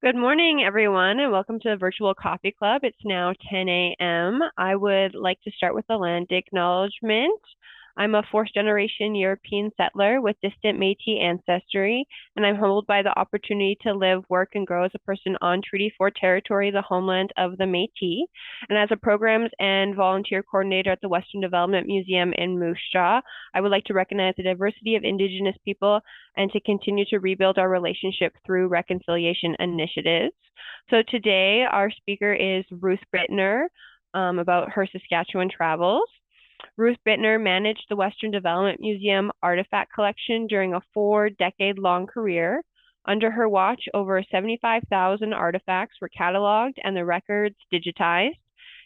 Good morning, everyone, and welcome to the Virtual Coffee Club. It's now 10 a.m. I would like to start with the land acknowledgement. I'm a fourth-generation European settler with distant Métis ancestry, and I'm humbled by the opportunity to live, work, and grow as a person on Treaty 4 territory, the homeland of the Métis. And as a programs and volunteer coordinator at the Western Development Museum in Moose Jaw, I would like to recognize the diversity of Indigenous people and to continue to rebuild our relationship through reconciliation initiatives. So today, our speaker is Ruth Bitner about her Saskatchewan travels. Ruth Bitner managed the Western Development Museum artifact collection during a 4-decade-long career. Under her watch, over 75,000 artifacts were cataloged and the records digitized.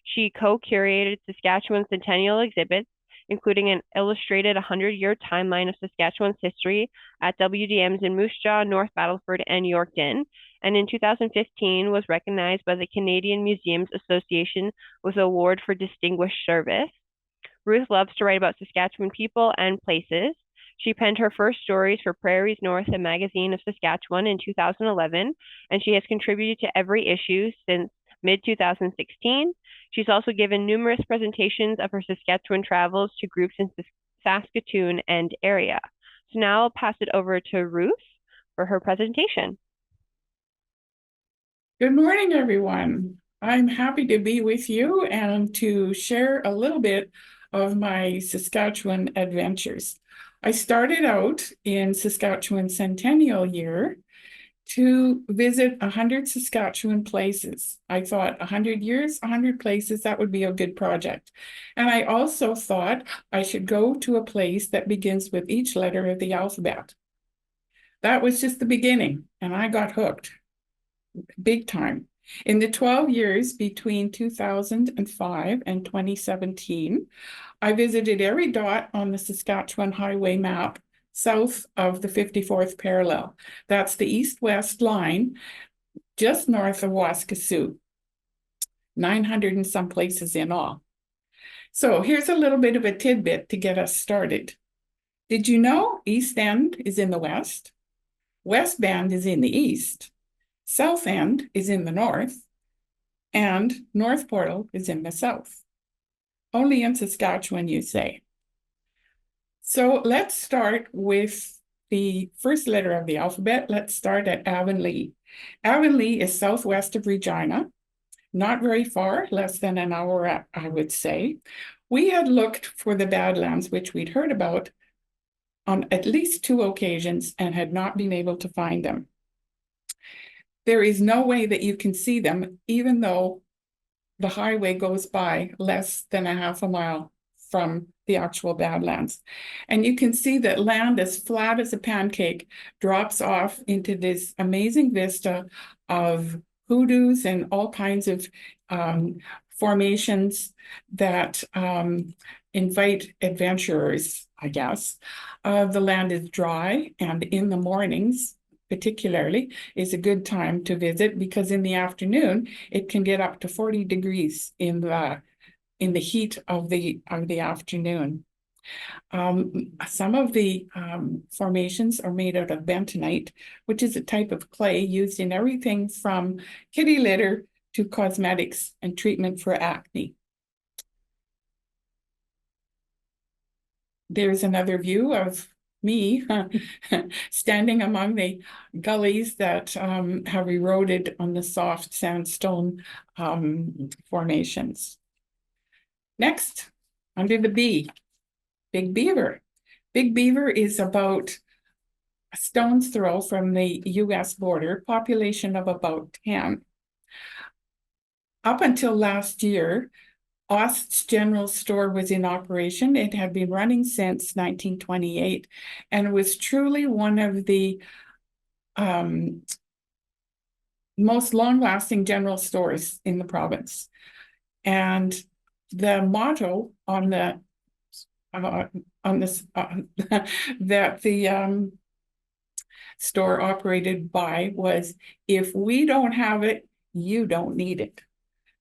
She co-curated Saskatchewan centennial exhibits, including an illustrated 100-year timeline of Saskatchewan's history at WDMs in Moose Jaw, North Battleford, and Yorkton, and in 2015 was recognized by the Canadian Museums Association with an award for distinguished service. Ruth loves to write about Saskatchewan people and places. She penned her first stories for Prairies North, a magazine of Saskatchewan, in 2011, and she has contributed to every issue since mid-2016. She's also given numerous presentations of her Saskatchewan travels to groups in Saskatoon and area. So now I'll pass it over to Ruth for her presentation. Good morning, everyone. I'm happy to be with you and to share a little bit of my Saskatchewan adventures. I started out in Saskatchewan centennial year to visit 100 Saskatchewan places. I thought 100 years, 100 places, that would be a good project. And I also thought I should go to a place that begins with each letter of the alphabet. That was just the beginning, and I got hooked big time. In the 12 years between 2005 and 2017, I visited every dot on the Saskatchewan highway map south of the 54th parallel. That's the east-west line, just north of Waskesiu, 900 and some places in all. So here's a little bit of a tidbit to get us started. Did you know East End is in the west, West Bend is in the east, South End is in the north, and North Portal is in the south. Only in Saskatchewan, you say. So let's start with the first letter of the alphabet. Let's start at Avonlea. Avonlea is southwest of Regina, not very far, less than an hour, I would say. We had looked for the Badlands, which we'd heard about on at least 2 occasions and had not been able to find them. There is no way that you can see them, even though the highway goes by less than a half a mile from the actual Badlands. And you can see that land as flat as a pancake drops off into this amazing vista of hoodoos and all kinds of formations that invite adventurers, I guess. The land is dry, and in the mornings, particularly, is a good time to visit because in the afternoon it can get up to 40 degrees in the heat of the afternoon. Some of the formations are made out of bentonite, which is a type of clay used in everything from kitty litter to cosmetics and treatment for acne. There's another view of me standing among the gullies that have eroded on the soft sandstone formations. Next, under the B, Big Beaver. Big Beaver is about a stone's throw from the US border, population of about 10. Up until last year, Ost's General Store was in operation. It had been running since 1928 and was truly one of the most long-lasting general stores in the province. And the motto on the on this that the store operated by was, if we don't have it, you don't need it.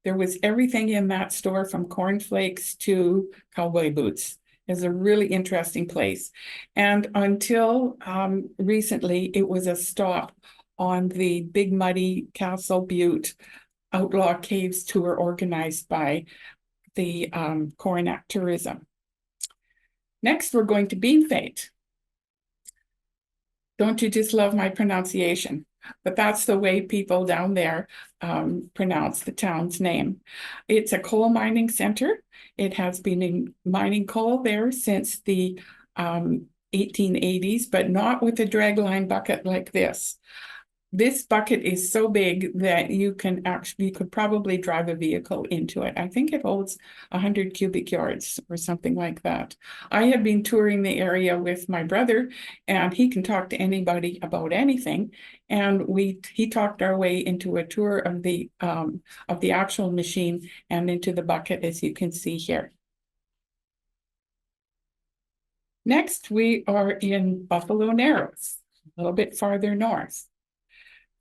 There was everything in that store from cornflakes to cowboy boots. It's a really interesting place. And until recently, it was a stop on the Big Muddy Castle Butte Outlaw Caves tour organized by the Coronet Tourism. Next, we're going to Bean Fete. Don't you just love my pronunciation? But that's the way people down there pronounce the town's name. It's a coal mining center. It has been mining coal there since the 1880s, but not with a dragline bucket like this. This bucket is so big that you could probably drive a vehicle into it. I think it holds 100 cubic yards or something like that. I have been touring the area with my brother, and he can talk to anybody about anything. And he talked our way into a tour of the actual machine and into the bucket, as you can see here. Next, we are in Buffalo Narrows, a little bit farther north.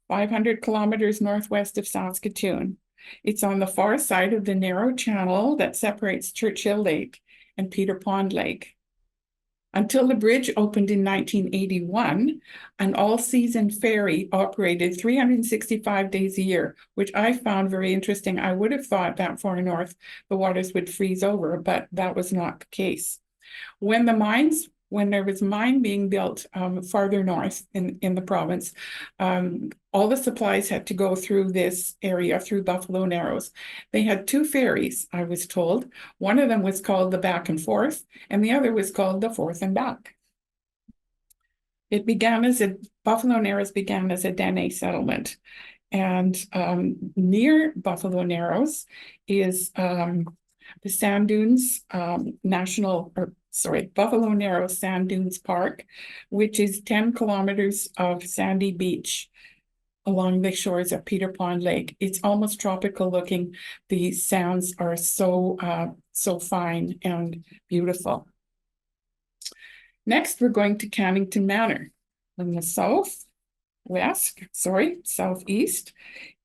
500 kilometers northwest of Saskatoon. It's on the far side of the narrow channel that separates Churchill Lake and Peter Pond Lake. Until the bridge opened in 1981, an all-season ferry operated 365 days a year, which I found very interesting. I would have thought that far north the waters would freeze over, but that was not the case. When there was a mine being built farther north in the province, all the supplies had to go through this area, through Buffalo Narrows. They had two ferries, I was told. One of them was called the Back and Forth, and the other was called the Forth and Back. Buffalo Narrows began as a Dene settlement. And near Buffalo Narrows is the Sand Dunes Buffalo Narrows Sand Dunes Park, which is 10 kilometers of sandy beach along the shores of Peter Pond Lake. It's almost tropical looking. The sands are so fine and beautiful. Next, we're going to Cannington Manor in the southeast.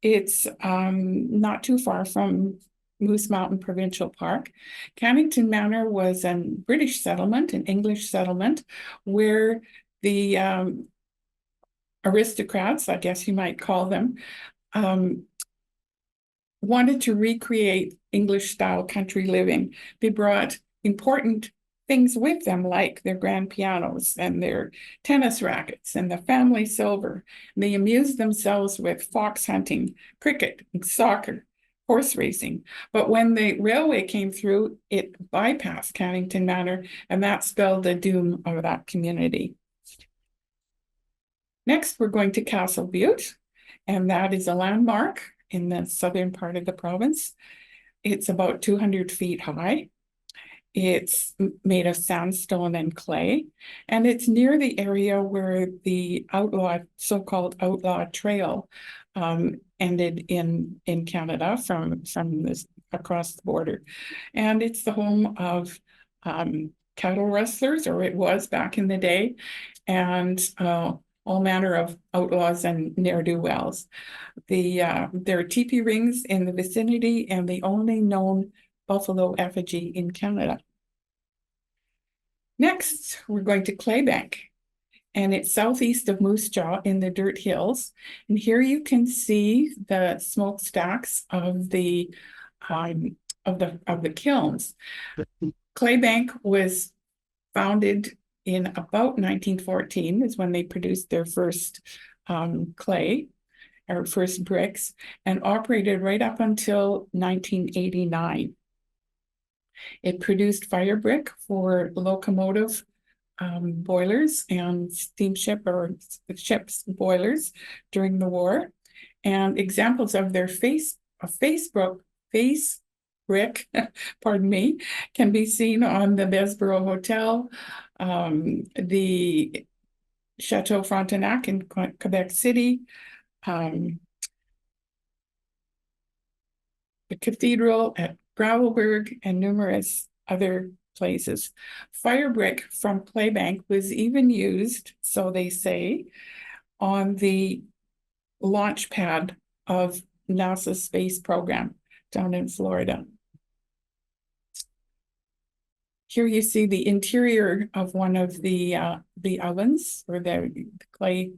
It's not too far from Moose Mountain Provincial Park. Cannington Manor was a British settlement, an English settlement, where the aristocrats, I guess you might call them, wanted to recreate English-style country living. They brought important things with them, like their grand pianos and their tennis rackets and the family silver. And they amused themselves with fox hunting, cricket, and soccer, horse racing. But when the railway came through, it bypassed Cannington Manor, and that spelled the doom of that community. Next, we're going to Castle Butte, and that is a landmark in the southern part of the province. It's about 200 feet high. It's made of sandstone and clay, and it's near the area where the so-called outlaw trail ended in Canada from this across the border. And it's the home of cattle rustlers, or it was back in the day, and all manner of outlaws and ne'er-do-wells. There are teepee rings in the vicinity, and the only known buffalo effigy in Canada. Next, we're going to Claybank, and it's southeast of Moose Jaw in the Dirt Hills. And here you can see the smokestacks of the kilns. Claybank was founded in about 1914, is when they produced their first clay, or first bricks, and operated right up until 1989. It produced fire brick for locomotive boilers and steamship or ships boilers during the war. And examples of their face brick, pardon me, can be seen on the Bessborough Hotel, the Chateau Frontenac in Quebec City, the cathedral at Gravelbourg, and numerous other places. Fire brick from Claybank was even used, so they say, on the launch pad of NASA's space program down in Florida. Here you see the interior of one of the ovens, or the clay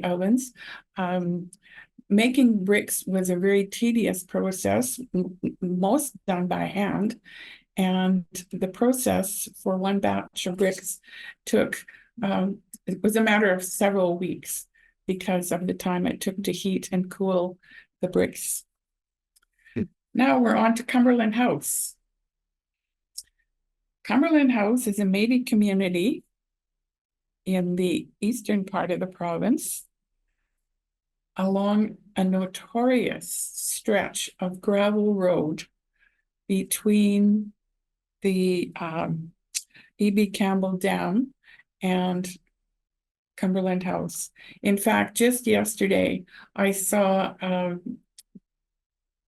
ovens. Making bricks was a very tedious process, most done by hand. And the process for one batch of bricks took, it was a matter of several weeks because of the time it took to heat and cool the bricks. Now we're on to Cumberland House. Cumberland House is a Métis community in the eastern part of the province along a notorious stretch of gravel road between the E.B. Campbell Dam and Cumberland House. In fact, just yesterday, I saw a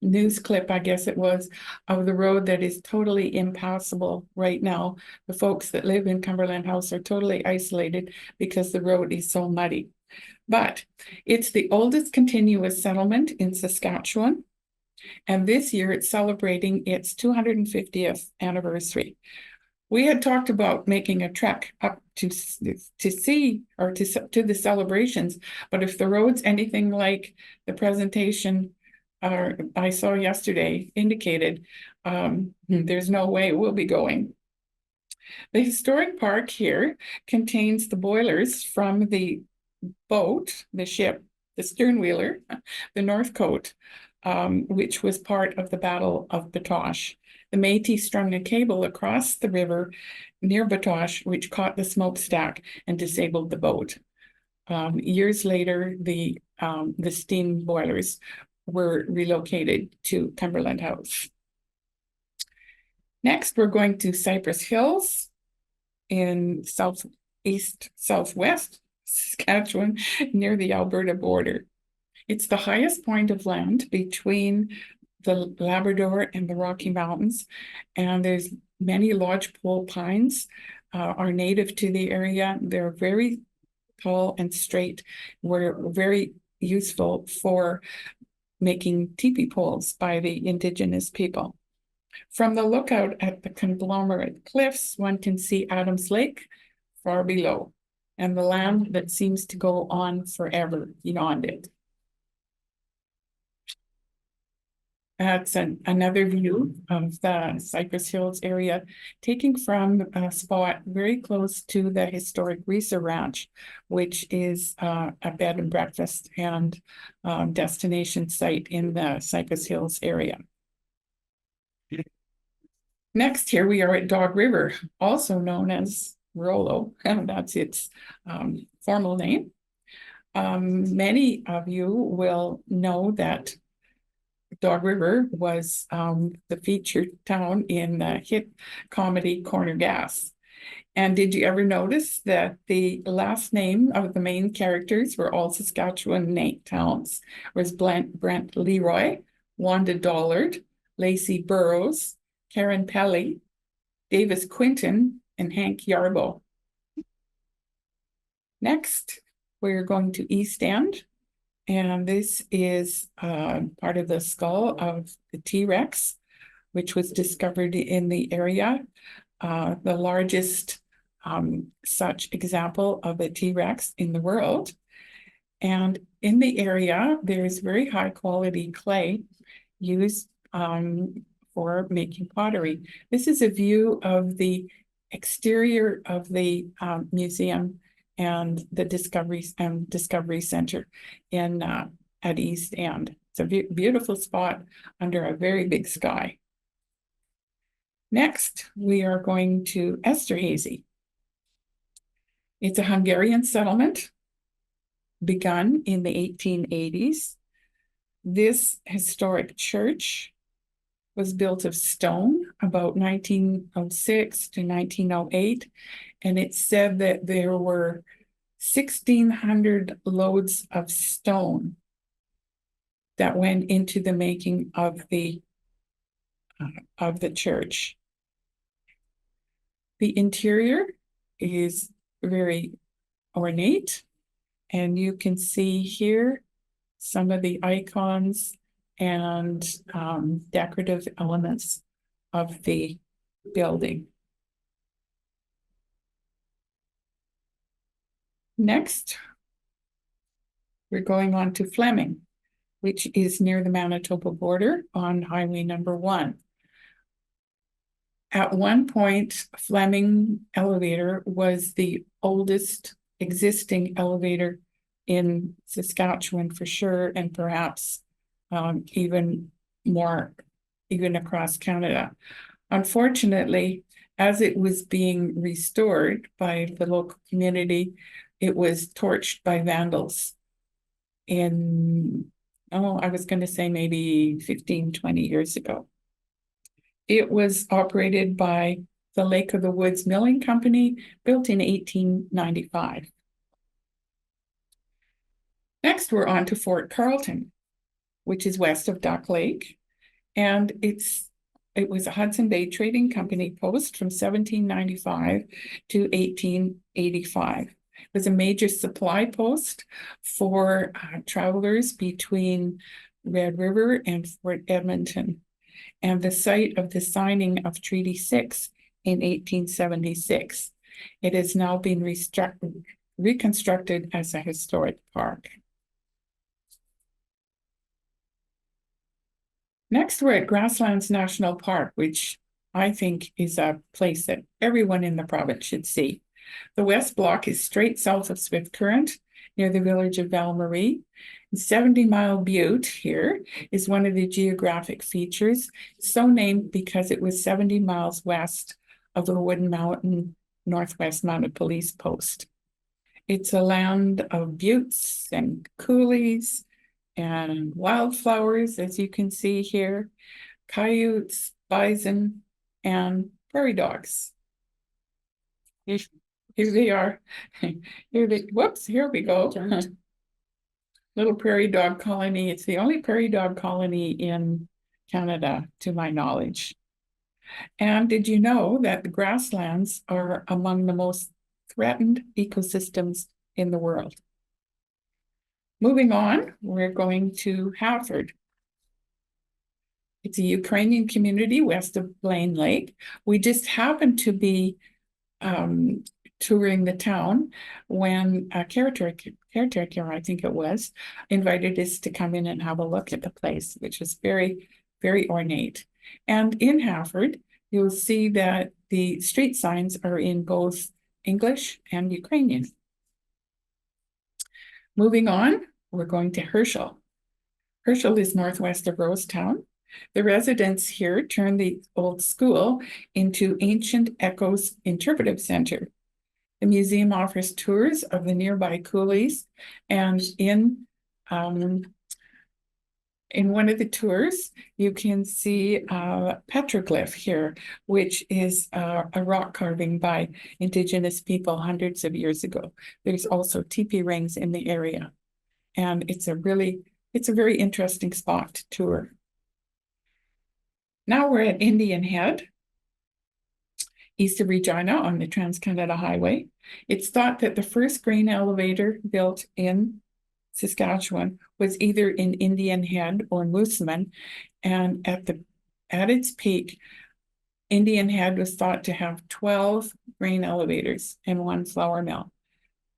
news clip, I guess it was, of the road that is totally impassable right now. The folks that live in Cumberland House are totally isolated because the road is so muddy. But it's the oldest continuous settlement in Saskatchewan, and this year it's celebrating its 250th anniversary. We had talked about making a trek up to see, or to the celebrations, but if the road's anything like the presentation I saw yesterday indicated, there's no way we'll be going. The historic park here contains the boilers from the boat, the ship, the sternwheeler, the Northcote, which was part of the Battle of Batoche. The Métis strung a cable across the river near Batoche, which caught the smokestack and disabled the boat. Years later, the steam boilers were relocated to Cumberland House. Next, we're going to Cypress Hills in southwest Saskatchewan, near the Alberta border. It's the highest point of land between the Labrador and the Rocky Mountains, and there's many lodgepole pines are native to the area. They're very tall and straight, were very useful for making teepee poles by the Indigenous people. From the lookout at the conglomerate cliffs, one can see Adams Lake far below, and the land that seems to go on forever beyond it. That's another view of the Cypress Hills area, taken from a spot very close to the historic Reeser Ranch, which is a bed and breakfast and destination site in the Cypress Hills area. Next, here we are at Dog River, also known as Rollo, and that's its formal name. Many of you will know that Dog River was the featured town in the hit comedy Corner Gas. And did you ever notice that the last name of the main characters were all Saskatchewan towns? It was Brent Leroy, Wanda Dollard, Lacey Burrows, Karen Pelly, Davis Quinton, and Hank Yarbo. Next, we're going to East End. And this is part of the skull of the T-Rex, which was discovered in the area. The largest such example of a T-Rex in the world. And in the area, there's very high quality clay used for making pottery. This is a view of the exterior of the museum and the Discovery Center in at East End. It's a beautiful spot under a very big sky. Next, we are going to Esterhazy. It's a Hungarian settlement begun in the 1880s. This historic church was built of stone about 1906 to 1908, and it's said that there were 1,600 loads of stone that went into the making of the church. The interior is very ornate, and you can see here some of the icons and decorative elements of the building. Next, we're going on to Fleming, which is near the Manitoba border on Highway number 1. At one point, Fleming Elevator was the oldest existing elevator in Saskatchewan for sure, and perhaps even more, even across Canada. Unfortunately, as it was being restored by the local community, it was torched by vandals in, I was going to say maybe 15, 20 years ago. It was operated by the Lake of the Woods Milling Company, built in 1895. Next, we're on to Fort Carlton, which is west of Duck Lake, and it was a Hudson Bay Trading Company post from 1795 to 1885. It was a major supply post for travelers between Red River and Fort Edmonton, and the site of the signing of Treaty 6 in 1876. It has now been reconstructed as a historic park. Next, we're at Grasslands National Park, which I think is a place that everyone in the province should see. The West Block is straight south of Swift Current, near the village of Val-Marie. 70 Mile Butte here is one of the geographic features, so named because it was 70 miles west of the Wooden Mountain Northwest Mounted Police Post. It's a land of buttes and coulees and wildflowers, as you can see here, coyotes, bison, and prairie dogs. Here they are. Here we go. Little prairie dog colony. It's the only prairie dog colony in Canada, to my knowledge. And did you know that the grasslands are among the most threatened ecosystems in the world? Moving on, we're going to Halford. It's a Ukrainian community west of Blaine Lake. We just happened to be touring the town when a caretaker, I think it was, invited us to come in and have a look at the place, which was very, very ornate. And in Halford, you'll see that the street signs are in both English and Ukrainian. Moving on, we're going to Herschel. Herschel is northwest of Rosetown. The residents here turned the old school into Ancient Echoes Interpretive Center. The museum offers tours of the nearby coulees, and in one of the tours, you can see a petroglyph here, which is a rock carving by Indigenous people hundreds of years ago. There's also teepee rings in the area, and it's a very interesting spot to tour. Now we're at Indian Head, east of Regina on the Trans-Canada Highway. It's thought that the first grain elevator built in Saskatchewan was either in Indian Head or Moosomin, and at its peak, Indian Head was thought to have 12 grain elevators and one flour mill.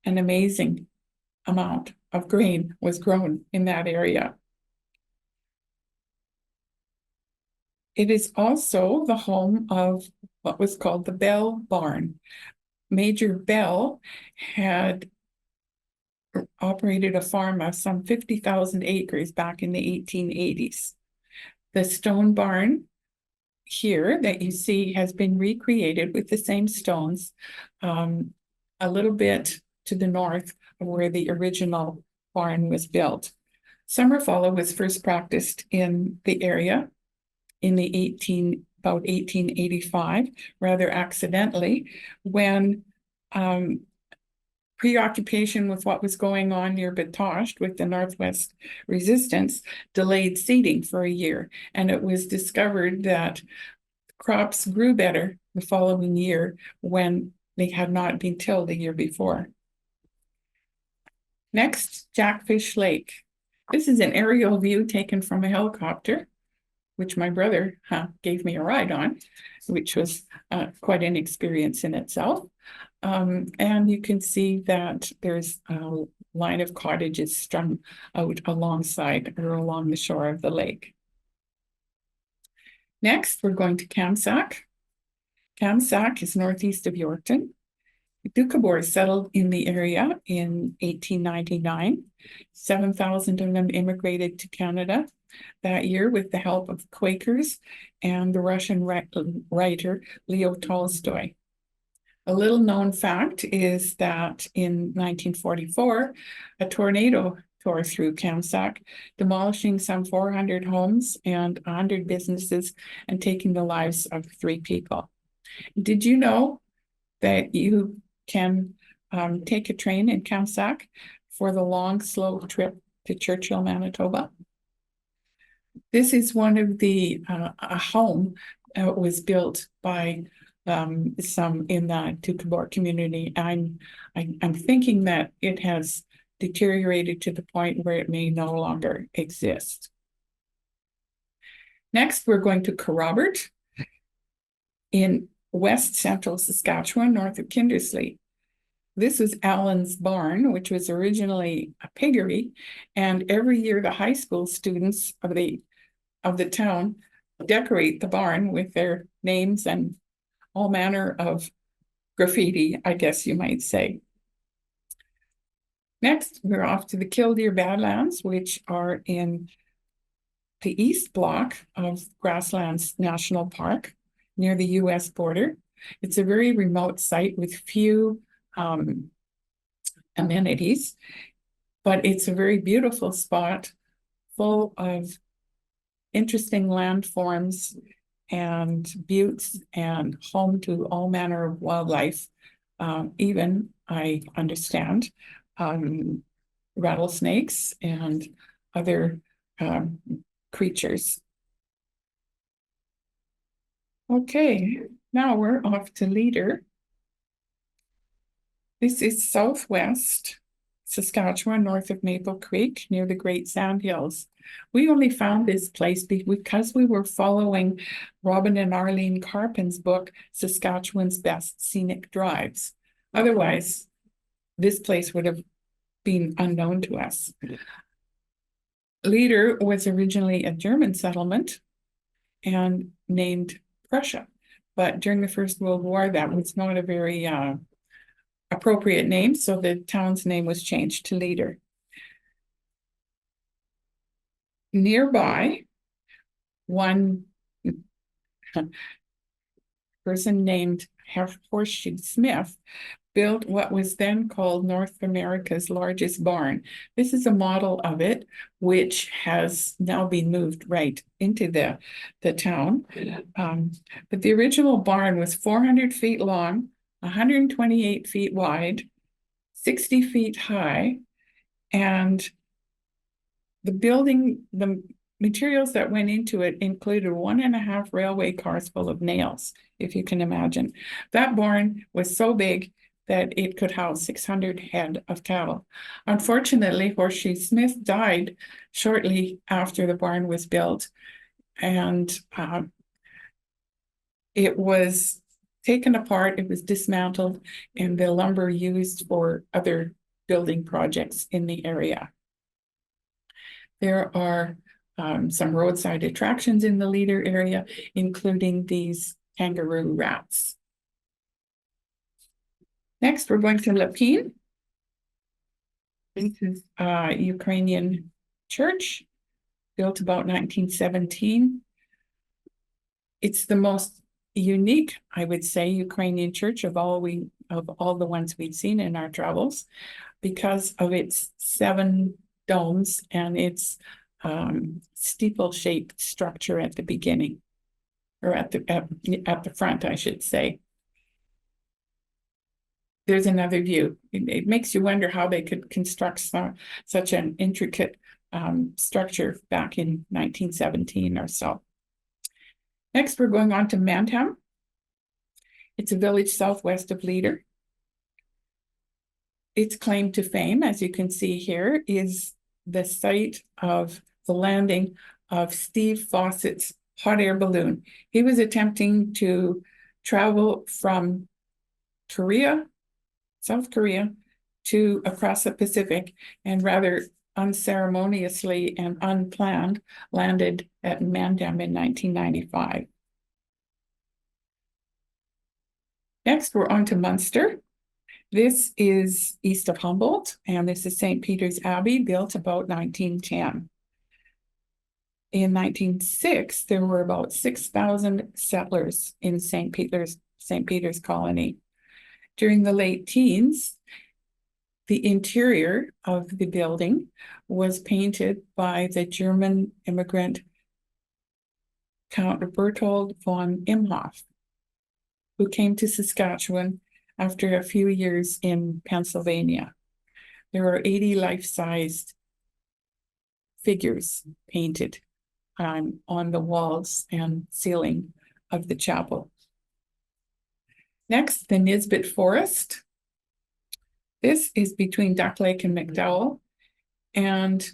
An amazing amount of grain was grown in that area. It is also the home of what was called the Bell Barn. Major Bell had operated a farm of some 50,000 acres back in the 1880s. The stone barn here that you see has been recreated with the same stones a little bit to the north of where the original barn was built. Summer follow was first practiced in the area in about 1885, rather accidentally, when preoccupation with what was going on near Batoche with the Northwest Resistance delayed seeding for a year. And it was discovered that crops grew better the following year when they had not been tilled the year before. Next, Jackfish Lake. This is an aerial view taken from a helicopter, which my brother gave me a ride on, which was quite an experience in itself. And you can see that there's a line of cottages strung out alongside or along the shore of the lake. Next, we're going to Kamsack. Kamsack is northeast of Yorkton. The Doukhobors settled in the area in 1899. 7,000 of them immigrated to Canada that year with the help of Quakers and the Russian writer Leo Tolstoy. A little known fact is that in 1944, a tornado tore through Kamsack, demolishing some 400 homes and 100 businesses and taking the lives of 3 people. Did you know that you can take a train in Kamsack for the long, slow trip to Churchill, Manitoba? This is one of the, a home was built by some in the Doukhobor community. I'm thinking that it has deteriorated to the point where it may no longer exist. Next, we're going to Kerrobert in west central Saskatchewan, north of Kindersley. This was Allen's barn, which was originally a piggery, and every year the high school students of the town decorate the barn with their names and all manner of graffiti, I guess you might say. Next, we're off to the Killdeer Badlands, which are in the east block of Grasslands National Park near the US border. It's a very remote site with few amenities, but it's a very beautiful spot full of interesting landforms and buttes and home to all manner of wildlife, even, I understand, rattlesnakes and other creatures. Okay, now we're off to Leader. This is southwest Saskatchewan, north of Maple Creek, near the Great Sandhills. We only found this place because we were following Robin and Arlene Carpin's book, Saskatchewan's Best Scenic Drives. Otherwise, this place would have been unknown to us. Leader was originally a German settlement and named Prussia, but during the First World War, that was not a very appropriate name, so the town's name was changed to Leader. Nearby, one person named Horseshoe Smith built what was then called North America's largest barn. This is a model of it, which has now been moved right into the town. But the original barn was 400 feet long, 128 feet wide, 60 feet high, and the materials that went into it included 1.5 railway cars full of nails, if you can imagine. That barn was so big that it could house 600 head of cattle. Unfortunately, Horseshoe Smith died shortly after the barn was built, and it was taken apart, it was dismantled, and the lumber used for other building projects in the area. There are some roadside attractions in the Leader area, including these kangaroo rats. Next, we're going to Lapin. This is a Ukrainian church built about 1917. It's the most unique, I would say, Ukrainian church of all the ones we've seen in our travels, because of its 7 domes and its steeple-shaped structure at the beginning, or at the front, I should say. There's another view. It makes you wonder how they could construct such an intricate structure back in 1917 or so. Next, we're going on to Mantam. It's a village southwest of Leader. Its claim to fame, as you can see here, is the site of the landing of Steve Fawcett's hot air balloon. He was attempting to travel from Korea, South Korea, to across the Pacific, and rather unceremoniously and unplanned landed at Mandam in 1995. Next, we're on to Munster. This is east of Humboldt, and this is St. Peter's Abbey, built about 1910. In 1906, there were about 6,000 settlers in St. Peter's colony. During the late teens, the interior of the building was painted by the German immigrant Count Berthold von Imhoff, who came to Saskatchewan after a few years in Pennsylvania. There are 80 life-sized figures painted on the walls and ceiling of the chapel. Next, the Nisbet Forest. This is between Duck Lake and McDowell. And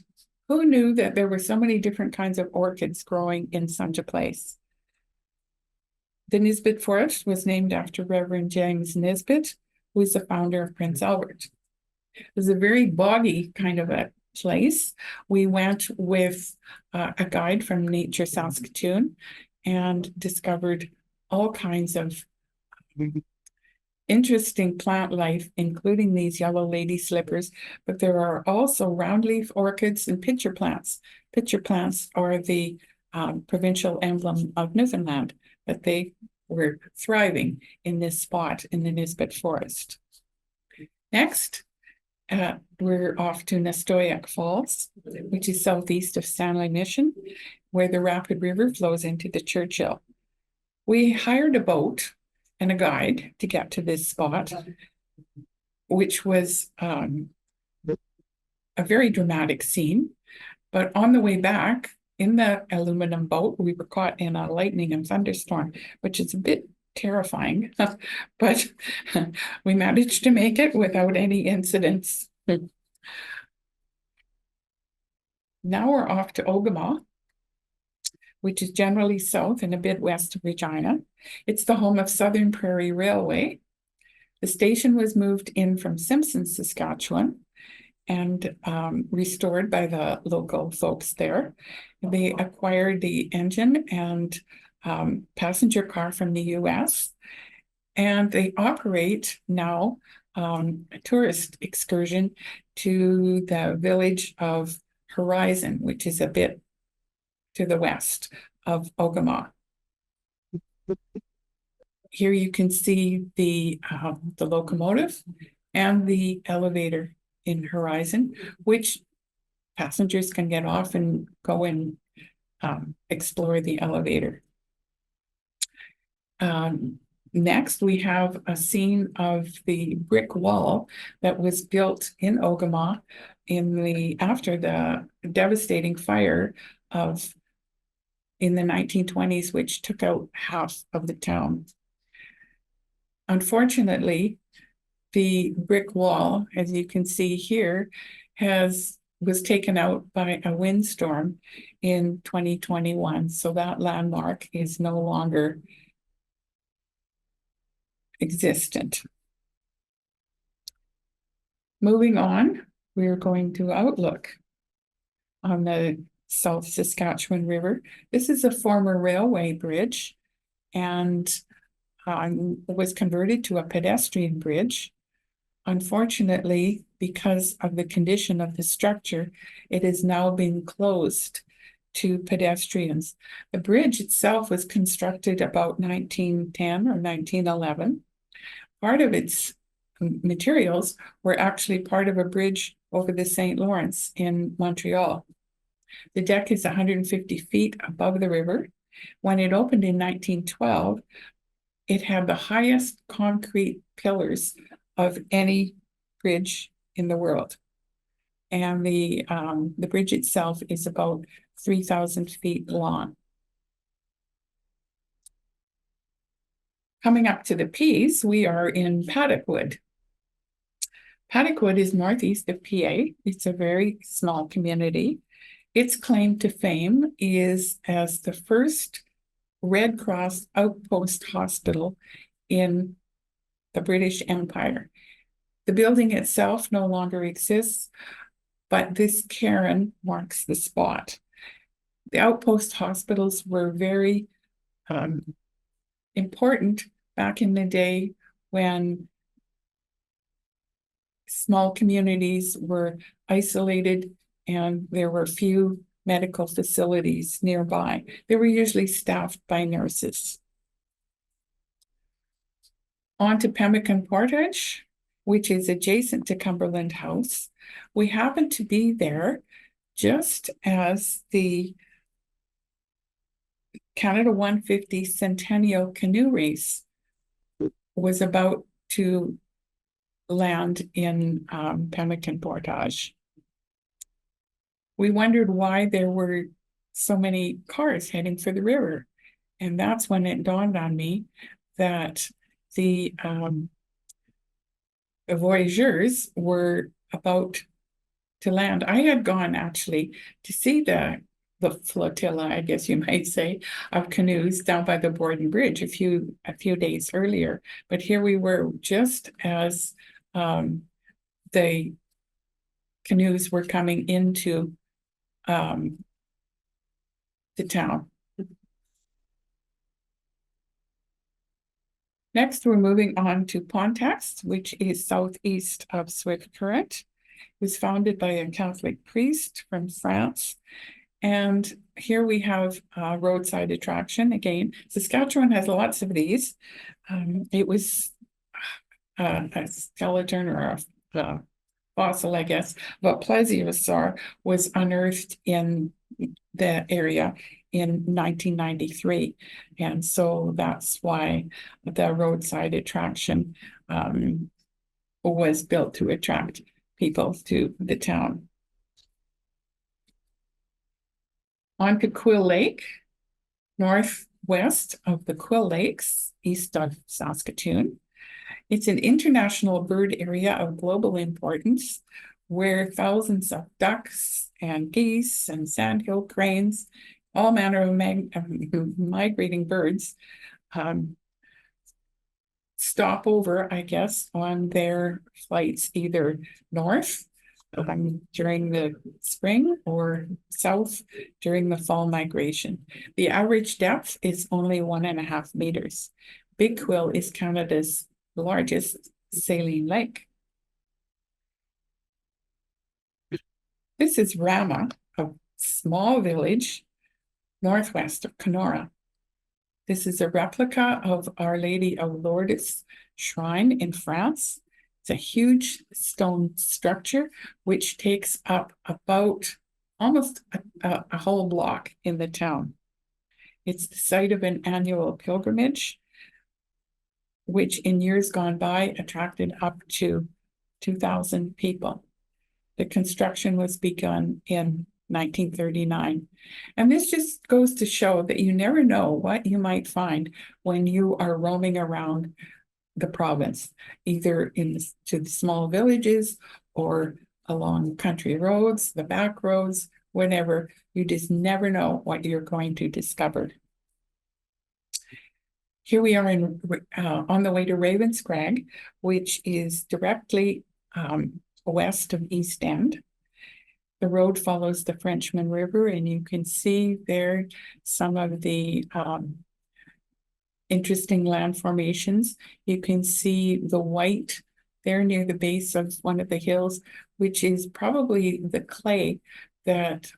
who knew that there were so many different kinds of orchids growing in such a place? The Nisbet Forest was named after Reverend James Nisbet, who is the founder of Prince Albert. It was a very boggy kind of a place. We went with a guide from Nature Saskatchewan and discovered all kinds of interesting plant life, including these yellow lady slippers, but there are also roundleaf orchids and pitcher plants. Pitcher plants are the provincial emblem of Newfoundland, but they were thriving in this spot in the Nisbet Forest. Next, we're off to Nastoyak Falls, which is southeast of Stanley Mission, where the Rapid River flows into the Churchill. We hired a boat and a guide to get to this spot, which was a very dramatic scene. But on the way back, in the aluminum boat, we were caught in a lightning and thunderstorm, which is a bit terrifying, but we managed to make it without any incidents. Now we're off to Ogama, which is generally south and a bit west of Regina. It's the home of Southern Prairie Railway. The station was moved in from Simpson, Saskatchewan, and restored by the local folks there. They acquired the engine and passenger car from the US, and they operate now a tourist excursion to the village of Horizon, which is a bit to the west of Ogama. Here you can see the locomotive and the elevator in Horizon, which passengers can get off and go and explore the elevator. Next, we have a scene of the brick wall that was built in Ogama after the devastating fire in the 1920s, which took out half of the town. Unfortunately, the brick wall, as you can see here, was taken out by a windstorm in 2021. So that landmark is no longer existent. Moving on, we're going to Outlook on the South Saskatchewan River. This is a former railway bridge and was converted to a pedestrian bridge. Unfortunately, because of the condition of the structure, it has now been closed to pedestrians. The bridge itself was constructed about 1910 or 1911. Part of its materials were actually part of a bridge over the St. Lawrence in Montreal. The deck is 150 feet above the river. When it opened in 1912, it had the highest concrete pillars of any bridge in the world. And the bridge itself is about 3,000 feet long. Coming up to the Peace, we are in Paddockwood. Paddockwood is northeast of PA. It's a very small community. Its claim to fame is as the first Red Cross outpost hospital in the British Empire. The building itself no longer exists, but this cairn marks the spot. The outpost hospitals were very important back in the day when small communities were isolated and there were few medical facilities nearby. They were usually staffed by nurses. On to Pemmican Portage, which is adjacent to Cumberland House. We happened to be there just as the Canada 150 Centennial Canoe Race was about to land in Pemmican Portage. We wondered why there were so many cars heading for the river. And that's when it dawned on me that the voyageurs were about to land. I had gone actually to see the flotilla, I guess you might say, of canoes down by the Borden Bridge a few days earlier. But here we were just as the canoes were coming into the town. Next, we're moving on to Pontex, which is southeast of Swift Current. It was founded by a Catholic priest from France. And here we have a roadside attraction. Again, Saskatchewan has lots of these. It was a skeleton or a fossil, I guess, but plesiosaur was unearthed in the area in 1993. And so that's why the roadside attraction was built to attract people to the town. On to Quill Lake, northwest of the Quill Lakes, east of Saskatoon. It's an international bird area of global importance where thousands of ducks and geese and sandhill cranes, all manner of migrating birds, stop over, I guess, on their flights either north during the spring or south during the fall migration. The average depth is only 1.5 meters. Big Quill is Canada's largest saline lake. This is Rama, a small village northwest of Kenora. This is a replica of Our Lady of Lourdes shrine in France. It's a huge stone structure which takes up about almost a whole block in the town. It's the site of an annual pilgrimage, which in years gone by attracted up to 2,000 people. The construction was begun in 1939. And this just goes to show that you never know what you might find when you are roaming around the province, either to the small villages or along country roads, the back roads, whatever. You just never know what you're going to discover. Here we are on the way to Ravenscrag, which is directly west of East End. The road follows the Frenchman River, and you can see there some of the interesting land formations. You can see the white there near the base of one of the hills, which is probably the clay that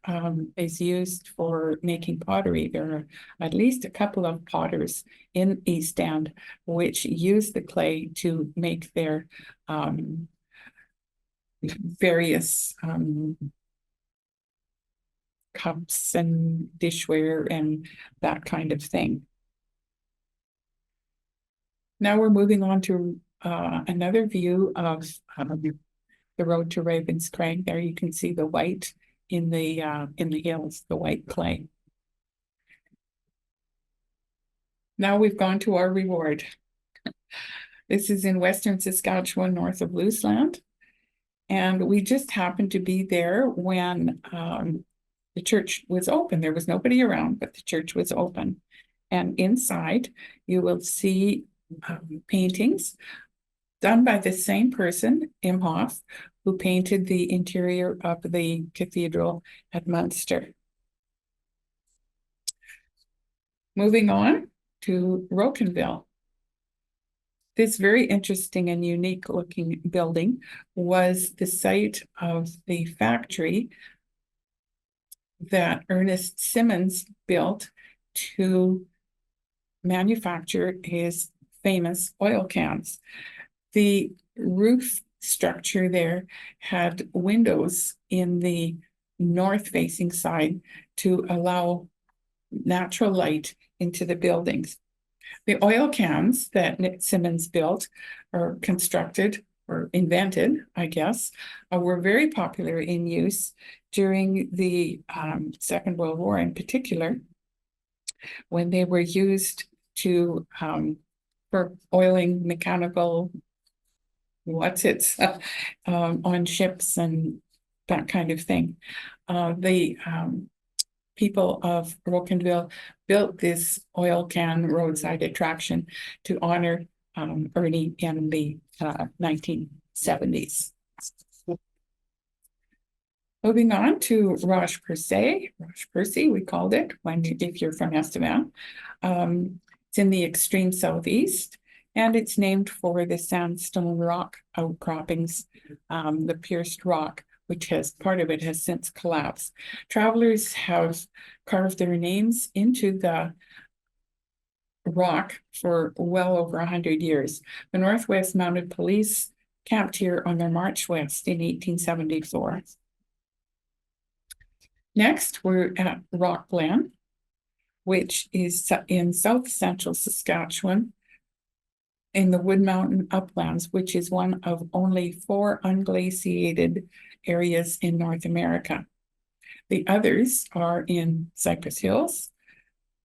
is used for making pottery. There are at least a couple of potters in East End which use the clay to make their various cups and dishware and that kind of thing. Now we're moving on to another view of the road to Ravenscrag. There you can see the white in the hills, the white clay. Now we've gone to our reward. This is in Western Saskatchewan, north of Luseland. And we just happened to be there when the church was open. There was nobody around, but the church was open. And inside, you will see paintings done by the same person, Imhoff, who painted the interior of the cathedral at Munster. Moving on to Rocanville. This very interesting and unique looking building was the site of the factory that Ernest Simmons built to manufacture his famous oil cans. The roof structure there had windows in the north-facing side to allow natural light into the buildings. The oil cans that Nick Simmons built or constructed or invented, I guess, were very popular in use during the Second World War in particular, when they were used to for oiling mechanical on ships and that kind of thing. The people of Rocanville built this oil can roadside attraction to honor Ernie in the 1970s. Moving on to Roche-Percé, we called it if you're from Estevan. It's in the extreme southeast, and it's named for the sandstone rock outcroppings, the pierced rock, which part of it has since collapsed. Travelers have carved their names into the rock for well over 100 years. The Northwest Mounted Police camped here on their march west in 1874. Next, we're at Rock Glen, which is in south central Saskatchewan in the Wood Mountain uplands, which is one of only 4 unglaciated areas in North America. The others are in Cypress Hills,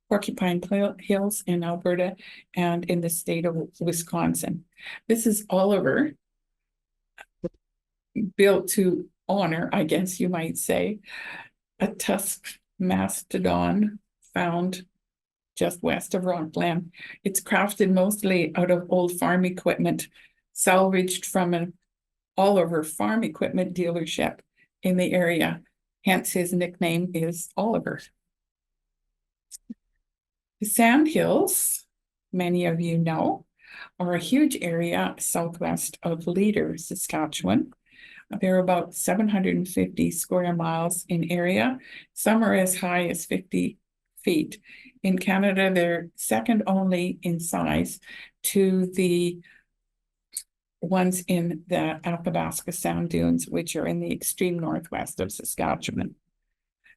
Porcupine Hills in Alberta, and in the state of Wisconsin. This is Oliver, built to honor, I guess you might say, a tusked mastodon found just west of Rock Glen. It's crafted mostly out of old farm equipment, salvaged from an Oliver farm equipment dealership in the area. Hence his nickname is Oliver. The Sandhills, many of you know, are a huge area southwest of Leader, Saskatchewan. They're about 750 square miles in area. Some are as high as 50 feet. In Canada, they're second only in size to the ones in the Athabasca Sand Dunes, which are in the extreme northwest of Saskatchewan.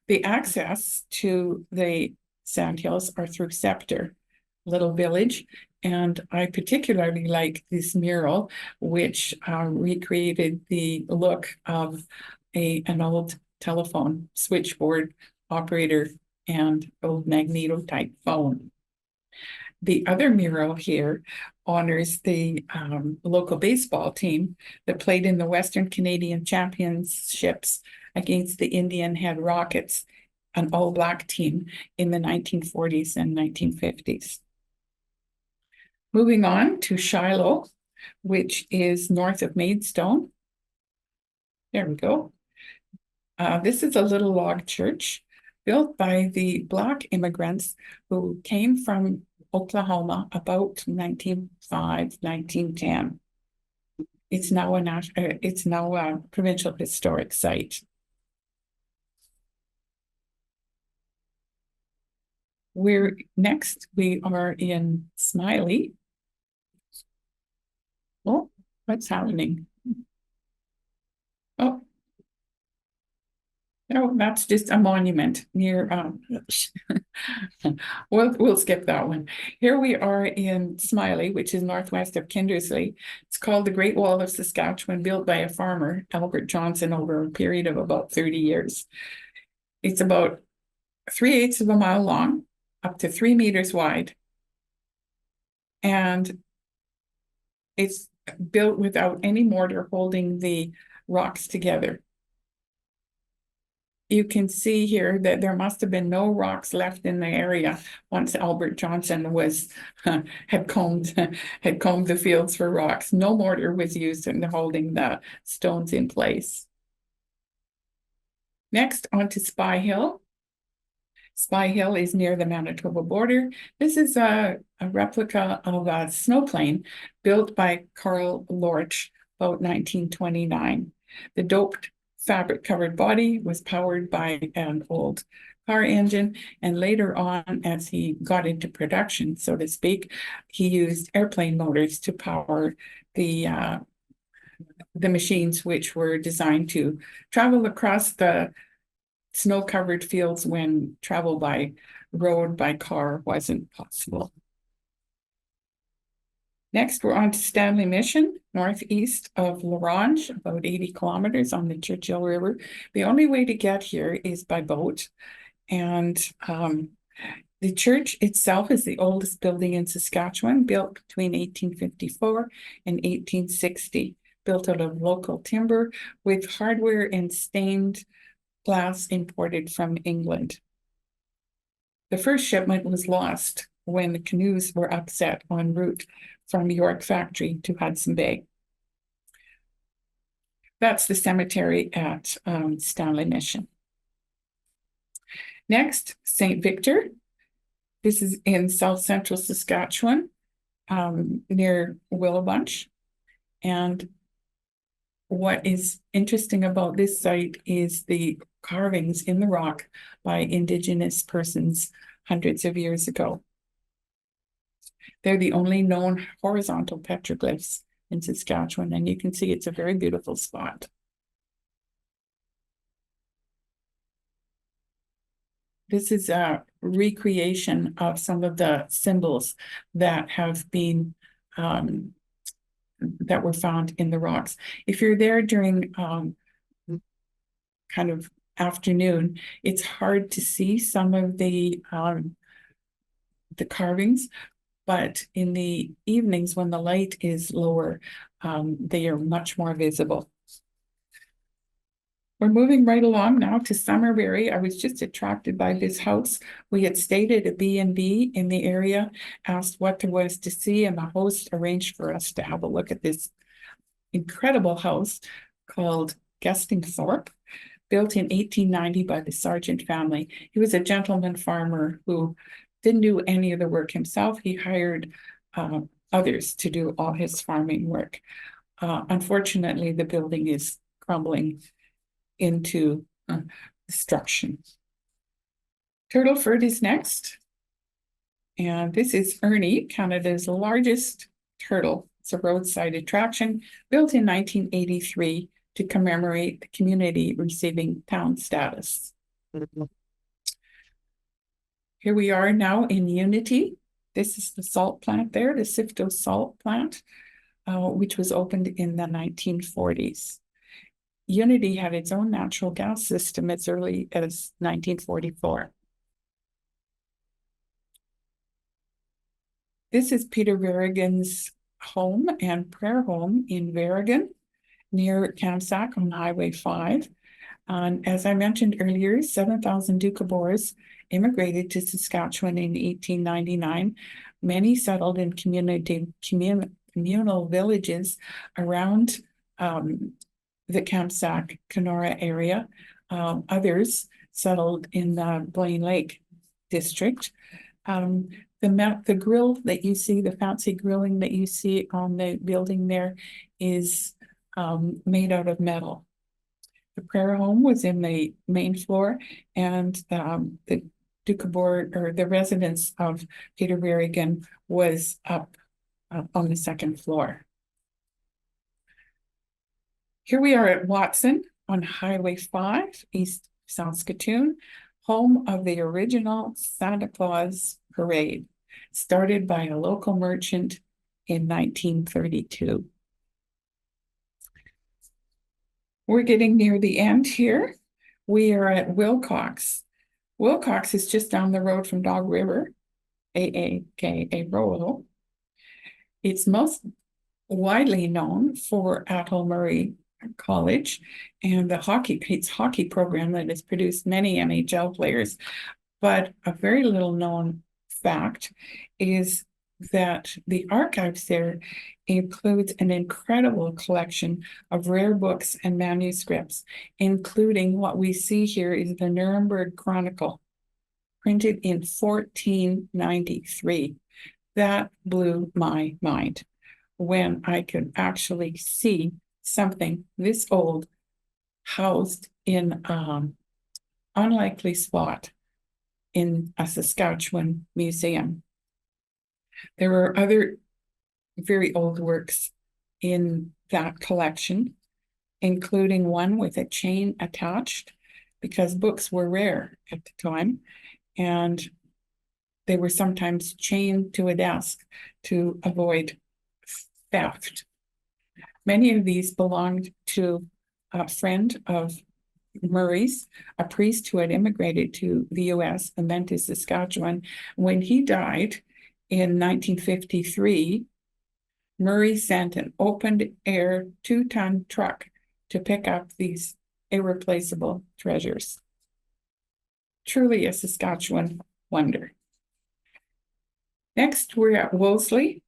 The access to the Sandhills are through Scepter, little village, and I particularly like this mural, which recreated the look of an old telephone switchboard operator and old magneto-type phone. The other mural here honors the local baseball team that played in the Western Canadian Championships against the Indian Head Rockets, an all-black team in the 1940s and 1950s. Moving on to Shiloh, which is north of Maidstone. There we go. This is a little log church built by the Black immigrants who came from Oklahoma about 1905, 1910. It's now a provincial historic site. We are in Smiley. Oh, what's happening? Oh, no, that's just a monument near, we'll skip that one. Here we are in Smiley, which is northwest of Kindersley. It's called the Great Wall of Saskatchewan, built by a farmer, Albert Johnson, over a period of about 30 years. It's about 3/8 of a mile long, up to 3 meters wide. And It's built without any mortar holding the rocks together. You can see here that there must have been no rocks left in the area once Albert Johnson was had combed the fields for rocks. No mortar was used in holding the stones in place. Next, on to Spy Hill. Spy Hill is near the Manitoba border. This is a replica of a snowplane built by Carl Lorch about 1929. The doped fabric-covered body was powered by an old car engine, and later on, as he got into production, so to speak, he used airplane motors to power the machines, which were designed to travel across the snow-covered fields when travel by road by car wasn't possible. Next, we're on to Stanley Mission, northeast of La Ronge, about 80 kilometers on the Churchill River. The only way to get here is by boat. And the church itself is the oldest building in Saskatchewan, built between 1854 and 1860, built out of local timber with hardware and stained glass imported from England. The first shipment was lost when the canoes were upset en route from York Factory to Hudson Bay. That's the cemetery at Stanley Mission. Next, St. Victor. This is in south central Saskatchewan, near Willowbunch. And what is interesting about this site is the carvings in the rock by Indigenous persons hundreds of years ago. They're the only known horizontal petroglyphs in Saskatchewan, and you can see it's a very beautiful spot. This is a recreation of some of the symbols that have been that were found in the rocks. If you're there during kind of afternoon, it's hard to see some of the carvings, but in the evenings when the light is lower, they are much more visible. We're moving right along now to Summerberry. I was just attracted by this house. We had stayed at a B&B in the area, asked what there was to see, and the host arranged for us to have a look at this incredible house called Gestingthorpe, built in 1890 by the Sargent family. He was a gentleman farmer who didn't do any of the work himself. He hired others to do all his farming work. Unfortunately, the building is crumbling into destruction. Turtleford is next. And this is Ernie, Canada's largest turtle. It's a roadside attraction built in 1983 to commemorate the community receiving town status. Here we are now in Unity. This is the salt plant there, the Sifto salt plant, which was opened in the 1940s. Unity had its own natural gas system as early as 1944. This is Peter Verrigan's home and prayer home in Verrigan, near Kamsack on Highway 5. And as I mentioned earlier, 7,000 Doukhobors immigrated to Saskatchewan in 1899. Many settled in communal villages around the Kamsack, Kenora area. Others settled in the Blaine Lake district. The grill that you see, the fancy grilling that you see on the building there is made out of metal. The prayer home was in the main floor, and the Doukhobor, or the residence of Peter Verrigan, was up on the second floor. Here we are at Watson on Highway 5, East Saskatoon, home of the original Santa Claus Parade, started by a local merchant in 1932. We're getting near the end here. We are at Wilcox. Wilcox is just down the road from Dog River, aka Rolo. It's most widely known for Athol Murray College and the hockey program that has produced many NHL players. But a very little known fact is that the archives there includes an incredible collection of rare books and manuscripts, including what we see here is the Nuremberg Chronicle, printed in 1493. That blew my mind when I could actually see something this old housed in an unlikely spot in a Saskatchewan museum. There were other very old works in that collection, including one with a chain attached, because books were rare at the time, and they were sometimes chained to a desk to avoid theft. Many of these belonged to a friend of Murray's, a priest who had immigrated to the US and then to Saskatchewan. When he died in 1953, Murray sent an open-air 2-ton truck to pick up these irreplaceable treasures. Truly a Saskatchewan wonder. Next, we're at Wolseley.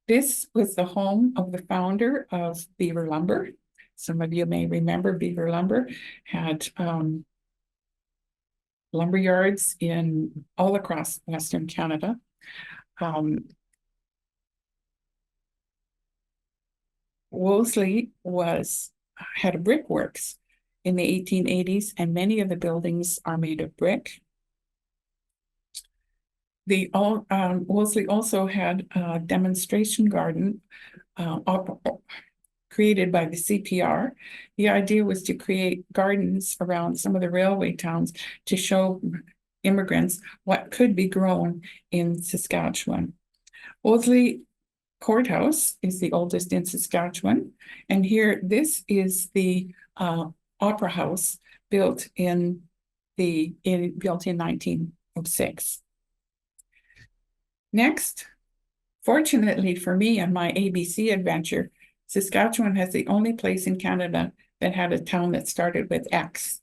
This was the home of the founder of Beaver Lumber. Some of you may remember Beaver Lumber had lumber yards in all across Western Canada. Wolseley had a brickworks in the 1880s, and many of the buildings are made of brick. Wolseley also had a demonstration garden created by the CPR. The idea was to create gardens around some of the railway towns to show immigrants what could be grown in Saskatchewan. Wolseley Courthouse is the oldest in Saskatchewan, and here this is the Opera House built in 1906. Next, fortunately for me and my ABC adventure, Saskatchewan has the only place in Canada that had a town that started with X.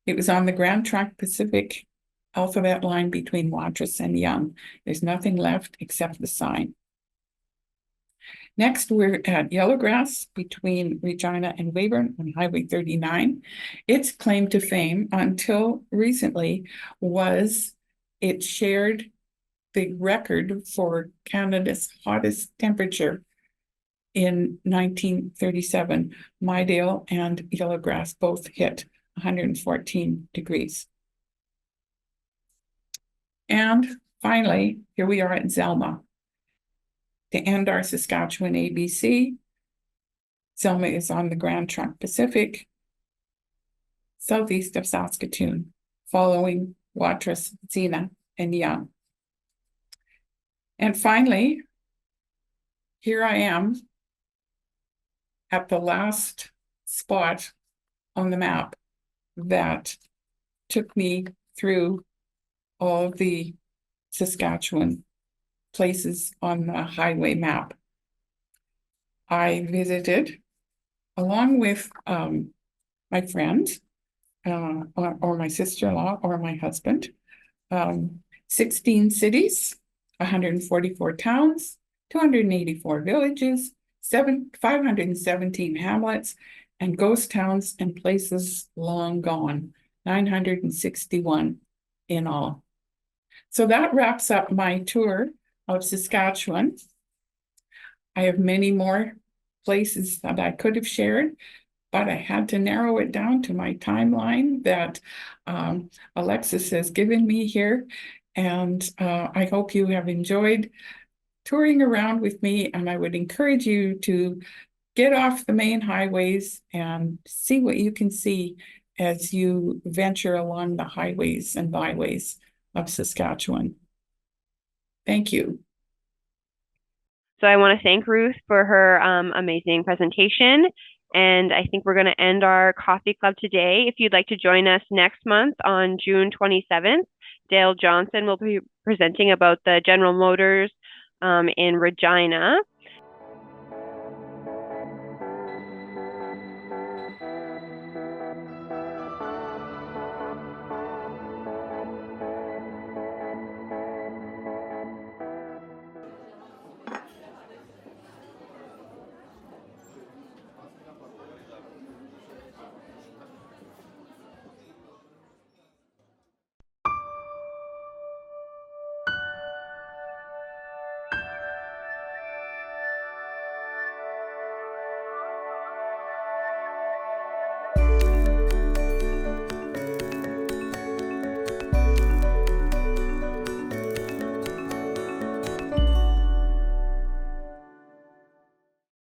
It was on the Grand Trunk Pacific alphabet line between Watrous and Yonge. There's nothing left except the sign. Next, we're at Yellowgrass between Regina and Weyburn on Highway 39. Its claim to fame until recently was it shared the record for Canada's hottest temperature in 1937. Mydale and Yellowgrass both hit 114 degrees. And finally, here we are at Zelma. To end our Saskatchewan ABC, Zelma is on the Grand Trunk Pacific, southeast of Saskatoon, following Watrous, Xena, and Yonge. And finally, here I am at the last spot on the map that took me through all the Saskatchewan places on the highway map. I visited, along with my friend, or my sister-in-law, or my husband, 16 cities, 144 towns, 284 villages, 517 hamlets, and ghost towns and places long gone, 961 in all. So that wraps up my tour of Saskatchewan. I have many more places that I could have shared, but I had to narrow it down to my timeline that Alexis has given me here. And I hope you have enjoyed touring around with me, and I would encourage you to get off the main highways and see what you can see as you venture along the highways and byways of Saskatchewan. Thank you. So I want to thank Ruth for her amazing presentation. And I think we're going to end our coffee club today. If you'd like to join us next month on June 27th, Dale Johnson will be presenting about the General Motors in Regina.